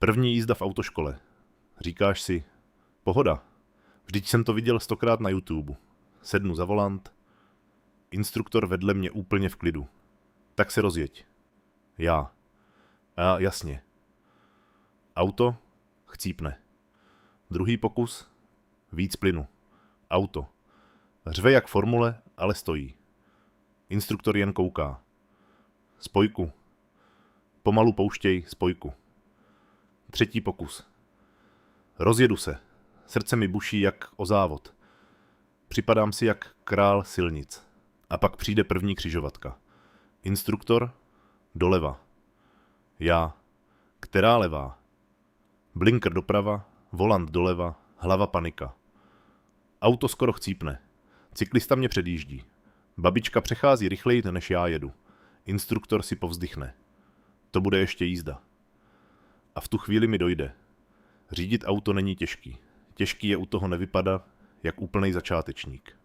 První jízda v autoškole. Říkáš si, pohoda, vždyť jsem to viděl 100krát na YouTube. Sednu za volant, instruktor vedle mě úplně v klidu. Tak se rozjeď. Já. A jasně. Auto chcípne. Druhý pokus, víc plynu. Auto. Řve jak formule, ale stojí. Instruktor jen kouká. Spojku. Pomalu pouštěj spojku. Třetí pokus. Rozjedu se. Srdce mi buší jak o závod. Připadám si jak král silnic. A pak přijde první křižovatka. Instruktor doleva. Já. Která levá? Blinker doprava, volant doleva, hlava panika. Auto skoro chcípne. Cyklista mě předjíždí. Babička přechází rychleji, než já jedu. Instruktor si povzdychne. To bude ještě jízda. A v tu chvíli mi dojde. Řídit auto není těžký. Těžký je u toho nevypadat jak úplnej začátečník.